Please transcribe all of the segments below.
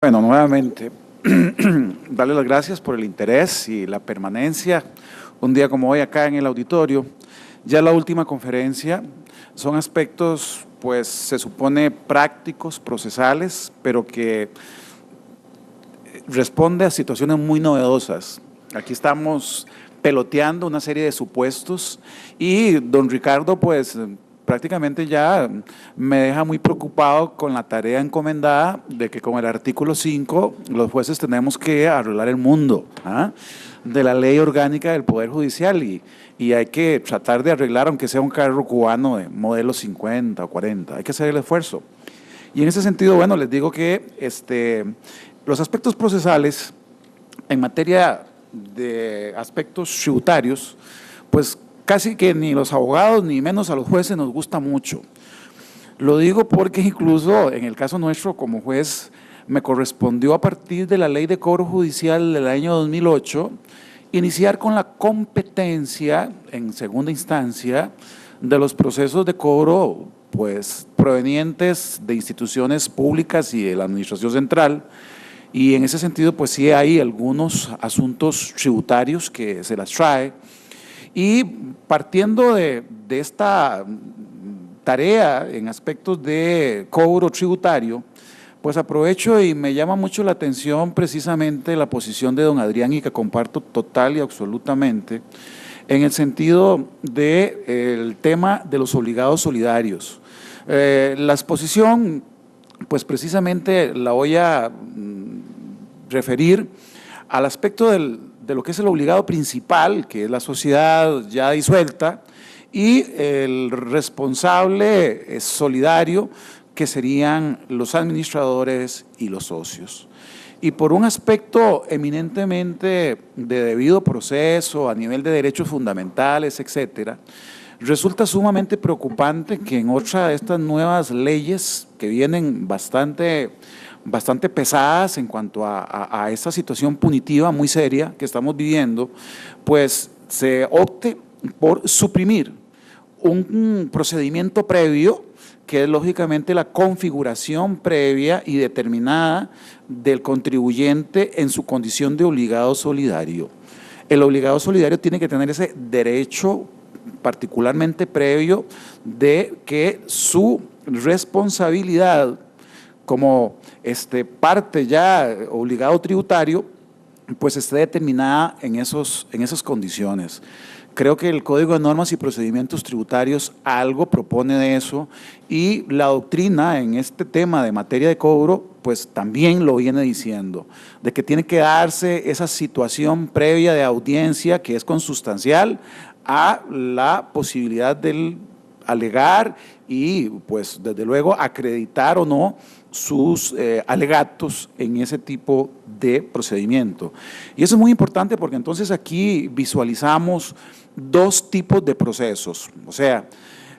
Bueno, nuevamente, darle las gracias por el interés y la permanencia un día como hoy acá en el auditorio. Ya la última conferencia son aspectos, pues se supone prácticos, procesales, pero que responde a situaciones muy novedosas. Aquí estamos peloteando una serie de supuestos y don Ricardo, pues prácticamente ya me deja muy preocupado con la tarea encomendada de que con el artículo 5 los jueces tenemos que arreglar el mundo de la ley orgánica del Poder Judicial y hay que tratar de arreglar, aunque sea un carro cubano de modelo 50 o 40, hay que hacer el esfuerzo. Y en ese sentido, bueno, les digo que los aspectos procesales en materia de aspectos tributarios, pues casi que ni los abogados ni menos a los jueces nos gusta mucho. Lo digo porque incluso en el caso nuestro como juez me correspondió a partir de la Ley de Cobro Judicial del año 2008 iniciar con la competencia en segunda instancia de los procesos de cobro pues provenientes de instituciones públicas y de la Administración Central. Y en ese sentido, pues sí hay algunos asuntos tributarios que se las trae. Y partiendo de esta tarea en aspectos de cobro tributario, pues aprovecho y me llama mucho la atención precisamente la posición de don Adrián y que comparto total y absolutamente en el sentido del tema de los obligados solidarios. La exposición, pues precisamente la voy a referir al aspecto de lo que es el obligado principal, que es la sociedad ya disuelta, y el responsable solidario, que serían los administradores y los socios. Y por un aspecto eminentemente de debido proceso, a nivel de derechos fundamentales, etcétera, resulta sumamente preocupante que en otra de estas nuevas leyes que vienen bastante pesadas en cuanto a esta situación punitiva muy seria que estamos viviendo, pues se opte por suprimir un procedimiento previo que es lógicamente la configuración previa y determinada del contribuyente en su condición de obligado solidario. El obligado solidario tiene que tener ese derecho particularmente previo de que su responsabilidad como parte ya obligado tributario, pues esté determinada en esas condiciones. Creo que el Código de Normas y Procedimientos Tributarios algo propone de eso y la doctrina en este tema de materia de cobro, pues también lo viene diciendo, de que tiene que darse esa situación previa de audiencia que es consustancial a la posibilidad del alegar y pues desde luego acreditar o no sus alegatos en ese tipo de procedimiento. Y eso es muy importante porque entonces aquí visualizamos dos tipos de procesos. O sea,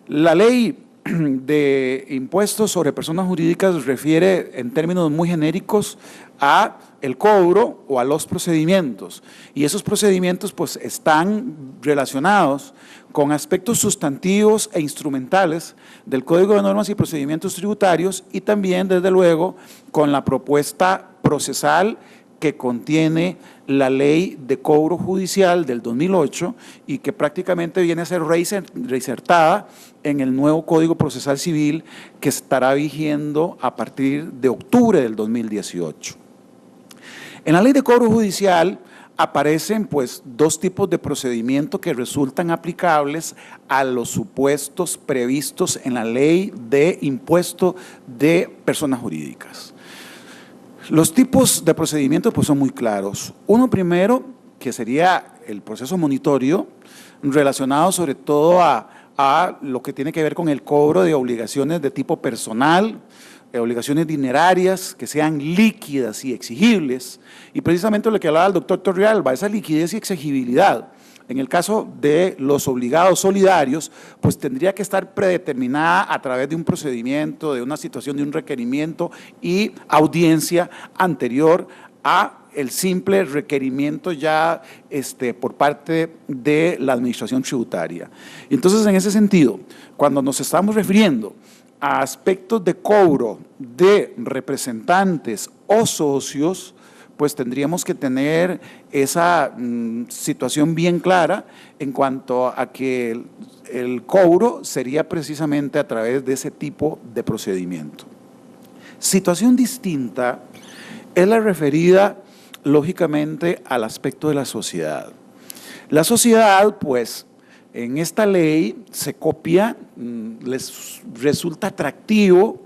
la ley de impuestos sobre personas jurídicas refiere en términos muy genéricos a el cobro o a los procedimientos y esos procedimientos pues están relacionados con aspectos sustantivos e instrumentales del Código de Normas y Procedimientos Tributarios y también desde luego con la propuesta procesal que contiene la Ley de Cobro Judicial del 2008 y que prácticamente viene a ser reinsertada en el nuevo Código Procesal Civil que estará vigiendo a partir de octubre del 2018. En la Ley de Cobro Judicial aparecen pues dos tipos de procedimiento que resultan aplicables a los supuestos previstos en la Ley de Impuesto de Personas Jurídicas. Los tipos de procedimiento pues son muy claros. Uno primero, que sería el proceso monitorio, relacionado sobre todo a lo que tiene que ver con el cobro de obligaciones de tipo personal, obligaciones dinerarias que sean líquidas y exigibles, y precisamente lo que hablaba el doctor Torrealba, esa liquidez y exigibilidad. En el caso de los obligados solidarios, pues tendría que estar predeterminada a través de un procedimiento, de una situación, de un requerimiento y audiencia anterior a el simple requerimiento ya por parte de la administración tributaria. Entonces, en ese sentido, cuando nos estamos refiriendo a aspectos de cobro de representantes o socios, pues tendríamos que tener esa situación bien clara en cuanto a que el cobro sería precisamente a través de ese tipo de procedimiento. Situación distinta es la referida, lógicamente, al aspecto de la sociedad. La sociedad, pues, en esta ley se copia, les resulta atractivo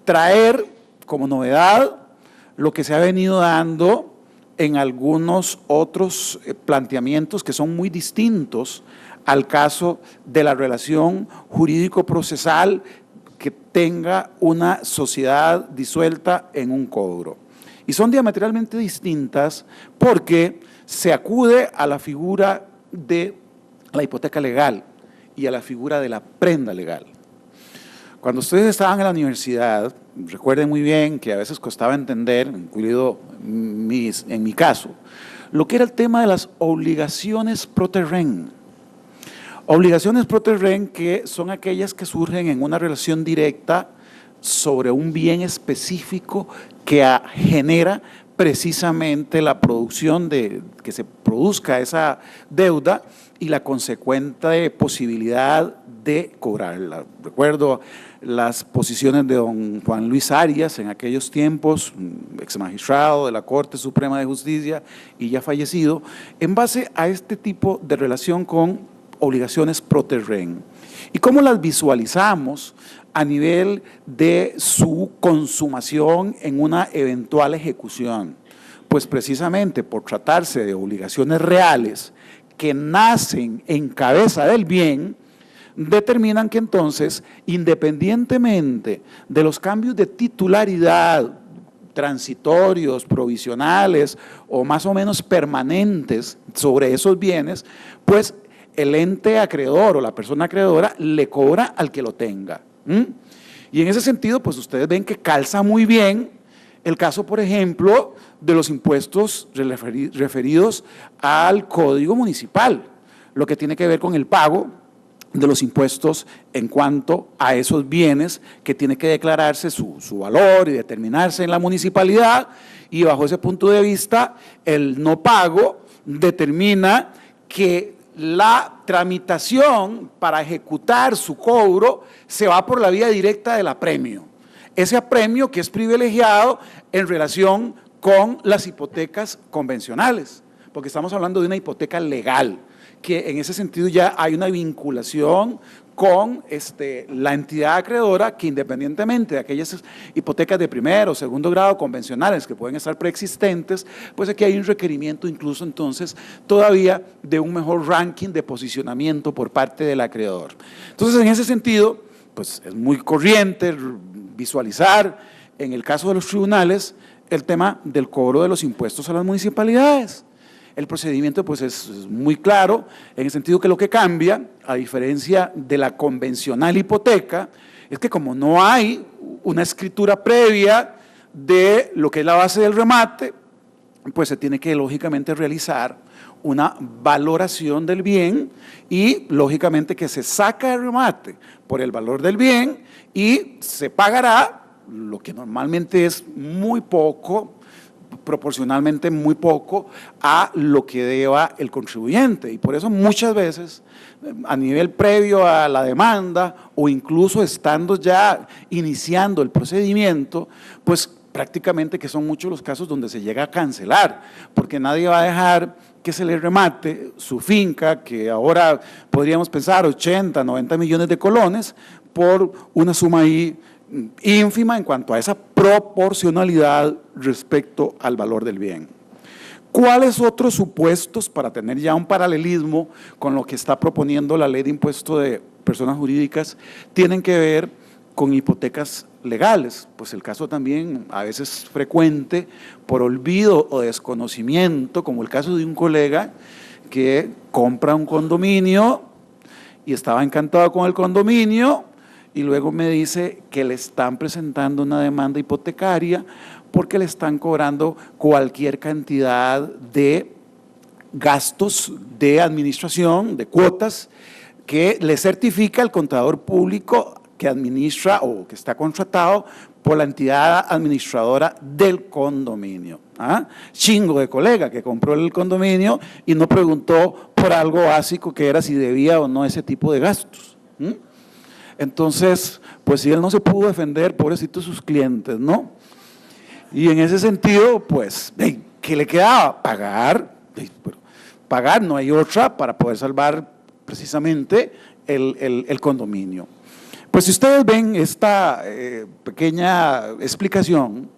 traer como novedad lo que se ha venido dando en algunos otros planteamientos que son muy distintos al caso de la relación jurídico-procesal que tenga una sociedad disuelta en un cobro. Y son diametralmente distintas porque se acude a la figura de la hipoteca legal y a la figura de la prenda legal. Cuando ustedes estaban en la universidad, recuerden muy bien que a veces costaba entender, incluido en mi caso, lo que era el tema de las obligaciones pro terreno. Obligaciones pro terreno que son aquellas que surgen en una relación directa sobre un bien específico que genera precisamente la producción de que se produzca esa deuda y la consecuente posibilidad de cobrarla. Recuerdo las posiciones de don Juan Luis Arias en aquellos tiempos, ex magistrado de la Corte Suprema de Justicia y ya fallecido, en base a este tipo de relación con obligaciones pro terreno. ¿Y cómo las visualizamos a nivel de su consumación en una eventual ejecución? Pues precisamente por tratarse de obligaciones reales que nacen en cabeza del bien, determinan que entonces, independientemente de los cambios de titularidad transitorios, provisionales o más o menos permanentes sobre esos bienes, pues el ente acreedor o la persona acreedora le cobra al que lo tenga. Y en ese sentido, pues ustedes ven que calza muy bien el caso, por ejemplo, de los impuestos referidos al Código Municipal, lo que tiene que ver con el pago de los impuestos en cuanto a esos bienes que tiene que declararse su valor y determinarse en la municipalidad, y bajo ese punto de vista el no pago determina que la tramitación para ejecutar su cobro se va por la vía directa del apremio. Ese apremio que es privilegiado en relación con las hipotecas convencionales, porque estamos hablando de una hipoteca legal, que en ese sentido ya hay una vinculación con la entidad acreedora que, independientemente de aquellas hipotecas de primer o segundo grado convencionales que pueden estar preexistentes, pues aquí hay un requerimiento incluso entonces todavía de un mejor ranking de posicionamiento por parte del acreedor. Entonces, en ese sentido, pues es muy corriente visualizar en el caso de los tribunales el tema del cobro de los impuestos a las municipalidades. El procedimiento pues es muy claro, en el sentido que lo que cambia, a diferencia de la convencional hipoteca, es que como no hay una escritura previa de lo que es la base del remate, pues se tiene que lógicamente realizar una valoración del bien y lógicamente que se saca el remate por el valor del bien y se pagará lo que normalmente es muy poco, proporcionalmente muy poco a lo que deba el contribuyente, y por eso muchas veces a nivel previo a la demanda o incluso estando ya iniciando el procedimiento, pues prácticamente que son muchos los casos donde se llega a cancelar, porque nadie va a dejar que se le remate su finca, que ahora podríamos pensar 80, 90 millones de colones, por una suma ahí ínfima en cuanto a esa proporcionalidad respecto al valor del bien. ¿Cuáles otros supuestos, para tener ya un paralelismo con lo que está proponiendo la ley de impuesto de personas jurídicas, tienen que ver con hipotecas legales? Pues el caso también a veces frecuente por olvido o desconocimiento, como el caso de un colega que compra un condominio y estaba encantado con el condominio, y luego me dice que le están presentando una demanda hipotecaria porque le están cobrando cualquier cantidad de gastos de administración, de cuotas, que le certifica el contador público que administra o que está contratado por la entidad administradora del condominio. ¿Ah? Chingo de colega que compró el condominio y no preguntó por algo básico que era si debía o no ese tipo de gastos. Entonces, pues si él no se pudo defender, pobrecito sus clientes, ¿no? Y en ese sentido, pues, ¿qué le quedaba? Pagar. Pagar, no hay otra para poder salvar precisamente el condominio. Pues si ustedes ven esta pequeña explicación,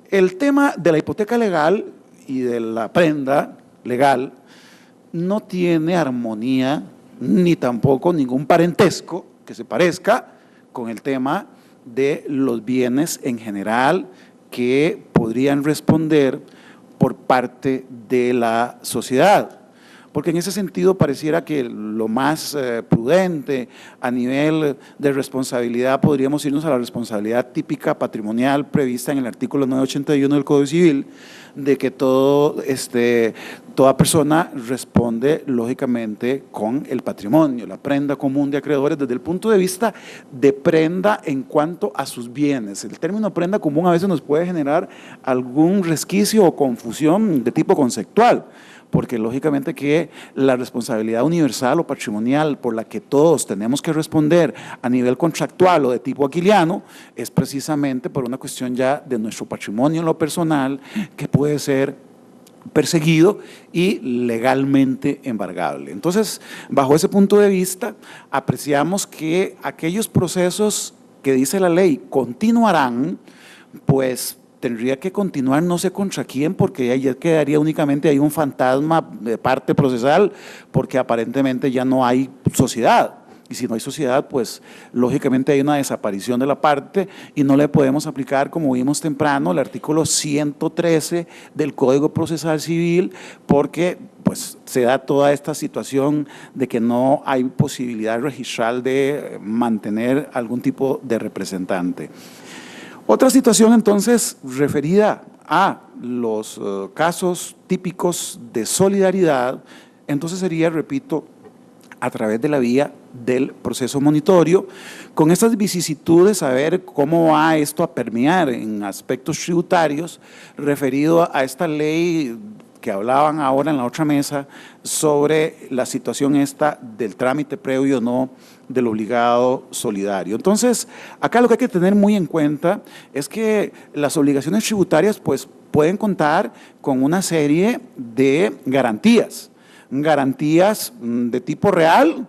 el tema de la hipoteca legal y de la prenda legal no tiene armonía ni tampoco ningún parentesco que se parezca con el tema de los bienes en general que podrían responder por parte de la sociedad. Porque en ese sentido pareciera que lo más prudente a nivel de responsabilidad podríamos irnos a la responsabilidad típica patrimonial prevista en el artículo 981 del Código Civil, de que toda persona responde lógicamente con el patrimonio, la prenda común de acreedores desde el punto de vista de prenda en cuanto a sus bienes. El término prenda común a veces nos puede generar algún resquicio o confusión de tipo conceptual, porque lógicamente que la responsabilidad universal o patrimonial por la que todos tenemos que responder a nivel contractual o de tipo aquiliano es precisamente por una cuestión ya de nuestro patrimonio en lo personal que puede ser perseguido y legalmente embargable. Entonces, bajo ese punto de vista, apreciamos que aquellos procesos que dice la ley continuarán, pues tendría que continuar no sé contra quién, porque ya quedaría únicamente ahí un fantasma de parte procesal, porque aparentemente ya no hay sociedad. Y si no hay sociedad, pues lógicamente hay una desaparición de la parte y no le podemos aplicar, como vimos temprano, el artículo 113 del Código Procesal Civil, porque pues se da toda esta situación de que no hay posibilidad registral de mantener algún tipo de representante. Otra situación entonces referida a los casos típicos de solidaridad, entonces sería, repito, a través de la vía del proceso monitorio, con estas vicisitudes, a ver cómo va esto a permear en aspectos tributarios, referido a esta ley que hablaban ahora en la otra mesa sobre la situación esta del trámite previo o no del obligado solidario. Entonces, acá lo que hay que tener muy en cuenta es que las obligaciones tributarias pues pueden contar con una serie de garantías de tipo real,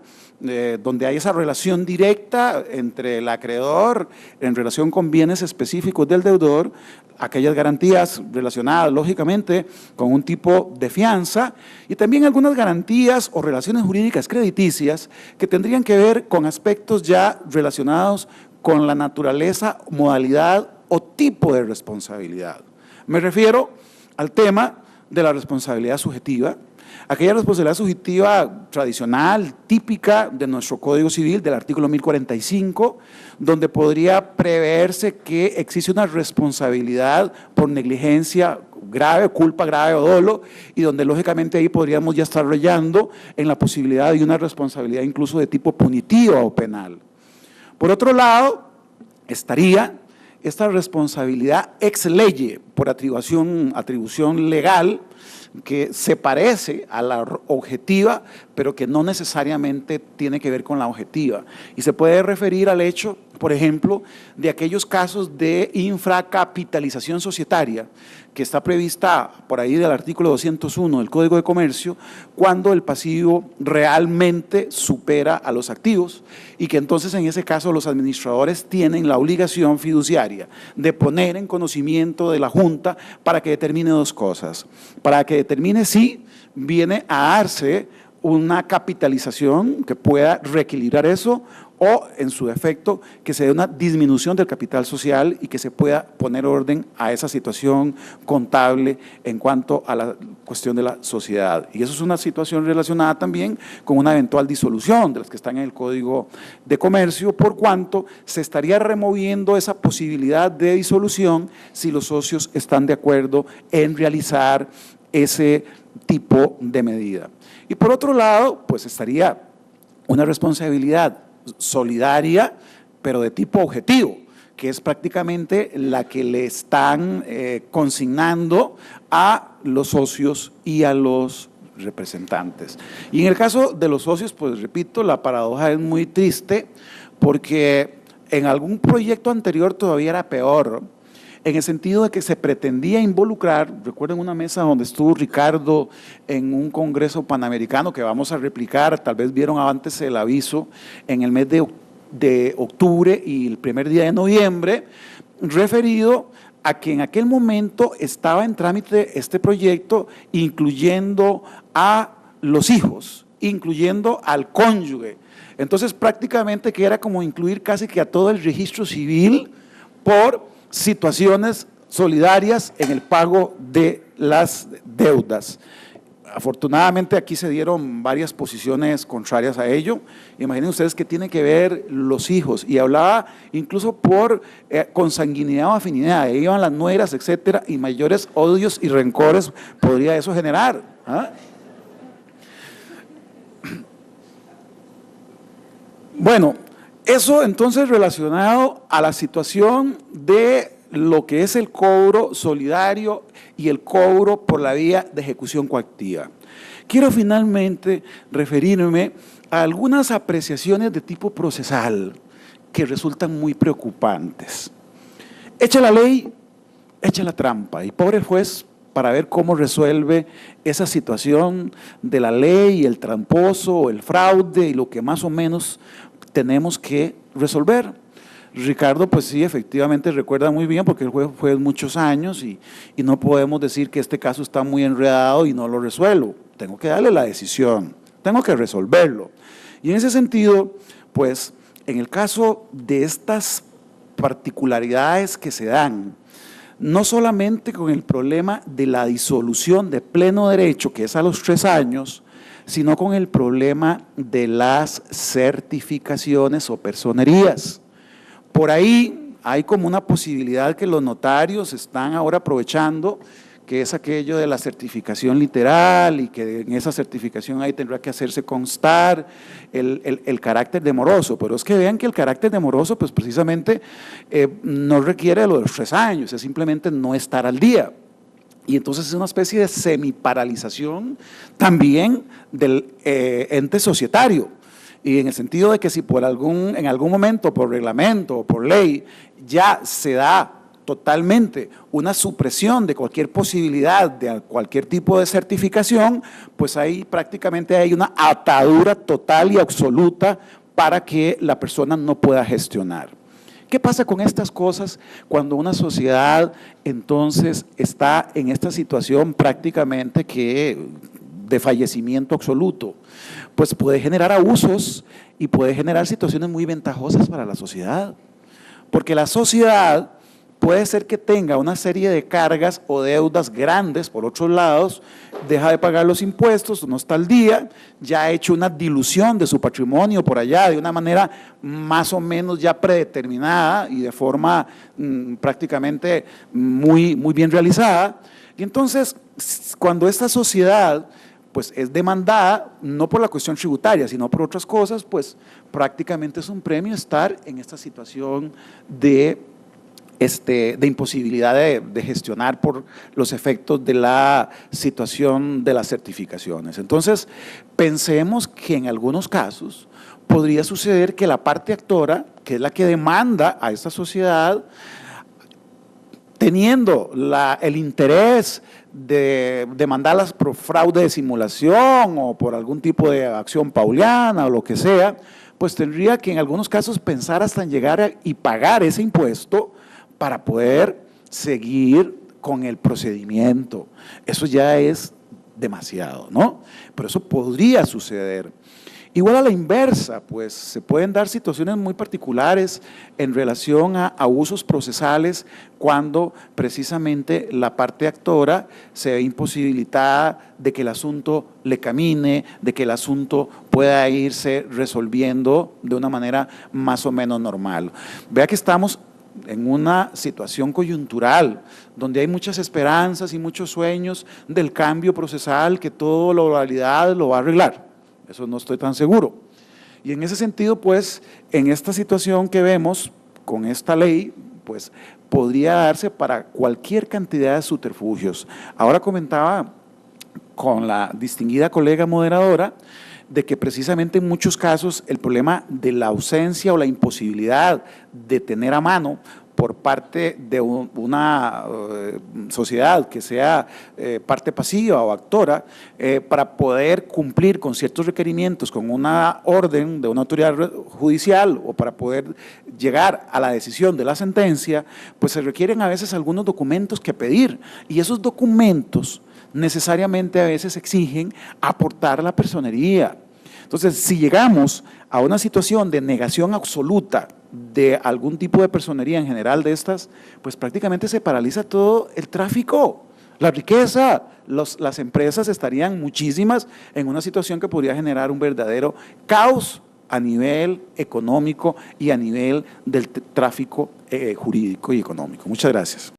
donde hay esa relación directa entre el acreedor en relación con bienes específicos del deudor, aquellas garantías relacionadas lógicamente con un tipo de fianza y también algunas garantías o relaciones jurídicas crediticias que tendrían que ver con aspectos ya relacionados con la naturaleza, modalidad o tipo de responsabilidad. Me refiero al tema de la responsabilidad subjetiva, aquella responsabilidad subjetiva tradicional, típica de nuestro Código Civil, del artículo 1045, donde podría preverse que existe una responsabilidad por negligencia grave, culpa grave o dolo, y donde lógicamente ahí podríamos ya estar rayando en la posibilidad de una responsabilidad incluso de tipo punitiva o penal. Por otro lado, estaría esta responsabilidad ex lege por atribución legal, que se parece a la objetiva, pero que no necesariamente tiene que ver con la objetiva. Y se puede referir al hecho, por ejemplo, de aquellos casos de infracapitalización societaria, que está prevista por ahí del artículo 201 del Código de Comercio, cuando el pasivo realmente supera a los activos y que entonces en ese caso los administradores tienen la obligación fiduciaria de poner en conocimiento de la Junta para que determine dos cosas, para que determine si viene a darse una capitalización que pueda reequilibrar eso o, en su defecto, que se dé una disminución del capital social y que se pueda poner orden a esa situación contable en cuanto a la cuestión de la sociedad. Y eso es una situación relacionada también con una eventual disolución de las que están en el Código de Comercio, por cuanto se estaría removiendo esa posibilidad de disolución si los socios están de acuerdo en realizar ese tipo de medida. Y por otro lado, pues estaría una responsabilidad solidaria pero de tipo objetivo, que es prácticamente la que le están consignando a los socios y a los representantes. Y en el caso de los socios, pues repito, la paradoja es muy triste, porque en algún proyecto anterior todavía era peor, en el sentido de que se pretendía involucrar, recuerden una mesa donde estuvo Ricardo en un congreso panamericano que vamos a replicar, tal vez vieron antes el aviso, en el mes de octubre y el primer día de noviembre, referido a que en aquel momento estaba en trámite este proyecto, incluyendo a los hijos, incluyendo al cónyuge. Entonces prácticamente que era como incluir casi que a todo el registro civil por situaciones solidarias en el pago de las deudas. Afortunadamente aquí se dieron varias posiciones contrarias a ello. Imaginen ustedes que tienen que ver los hijos, y hablaba incluso por consanguinidad o afinidad, ahí iban las nueras, etcétera, y mayores odios y rencores podría eso generar. ¿Ah? Bueno, eso entonces relacionado a la situación de lo que es el cobro solidario y el cobro por la vía de ejecución coactiva. Quiero finalmente referirme a algunas apreciaciones de tipo procesal que resultan muy preocupantes. Echa la ley, echa la trampa, y pobre juez para ver cómo resuelve esa situación de la ley, el tramposo, el fraude y lo que más o menos tenemos que resolver. Ricardo, pues sí, efectivamente recuerda muy bien, porque el juez fue muchos años y no podemos decir que este caso está muy enredado y no lo resuelvo. Tengo que darle la decisión, tengo que resolverlo. Y en ese sentido, pues, en el caso de estas particularidades que se dan, no solamente con el problema de la disolución de pleno derecho, que es a los 3 años, sino con el problema de las certificaciones o personerías. Por ahí hay como una posibilidad que los notarios están ahora aprovechando, que es aquello de la certificación literal, y que en esa certificación ahí tendrá que hacerse constar el carácter de moroso. Pero es que vean que el carácter de moroso, pues precisamente no requiere lo de los 3 años, es simplemente no estar al día. Y entonces es una especie de semiparalización también del ente societario. Y en el sentido de que si en algún momento por reglamento o por ley ya se da totalmente una supresión de cualquier posibilidad de cualquier tipo de certificación, pues ahí prácticamente hay una atadura total y absoluta para que la persona no pueda gestionar. ¿Qué pasa con estas cosas cuando una sociedad entonces está en esta situación prácticamente que de fallecimiento absoluto? Pues puede generar abusos y puede generar situaciones muy ventajosas para la sociedad, porque la sociedad puede ser que tenga una serie de cargas o deudas grandes por otros lados, deja de pagar los impuestos, no está al día, ya ha hecho una dilución de su patrimonio por allá de una manera más o menos ya predeterminada y de forma prácticamente muy bien realizada. Y entonces, cuando esta sociedad pues es demandada, no por la cuestión tributaria, sino por otras cosas, pues prácticamente es un premio estar en esta situación de imposibilidad de gestionar por los efectos de la situación de las certificaciones. Entonces, pensemos que en algunos casos podría suceder que la parte actora, que es la que demanda a esta sociedad, teniendo el interés de demandarlas por fraude de simulación o por algún tipo de acción pauliana o lo que sea, pues tendría que en algunos casos pensar hasta en llegar y pagar ese impuesto para poder seguir con el procedimiento. Eso ya es demasiado, ¿no? Pero eso podría suceder. Igual a la inversa, pues se pueden dar situaciones muy particulares en relación a abusos procesales cuando precisamente la parte actora se ve imposibilitada de que el asunto le camine, de que el asunto pueda irse resolviendo de una manera más o menos normal. Vea que estamos en una situación coyuntural, donde hay muchas esperanzas y muchos sueños del cambio procesal, que toda la oralidad lo va a arreglar. Eso no estoy tan seguro. Y en ese sentido, pues, en esta situación que vemos con esta ley, pues, podría darse para cualquier cantidad de subterfugios. Ahora comentaba con la distinguida colega moderadora de que precisamente en muchos casos el problema de la ausencia o la imposibilidad de tener a mano por parte de una sociedad que sea parte pasiva o actora, para poder cumplir con ciertos requerimientos, con una orden de una autoridad judicial o para poder llegar a la decisión de la sentencia, pues se requieren a veces algunos documentos que pedir, y esos documentos necesariamente a veces exigen aportar la personería. Entonces, si llegamos a una situación de negación absoluta de algún tipo de personería en general de estas, pues prácticamente se paraliza todo el tráfico, la riqueza, las empresas estarían muchísimas en una situación que podría generar un verdadero caos a nivel económico y a nivel del tráfico jurídico y económico. Muchas gracias.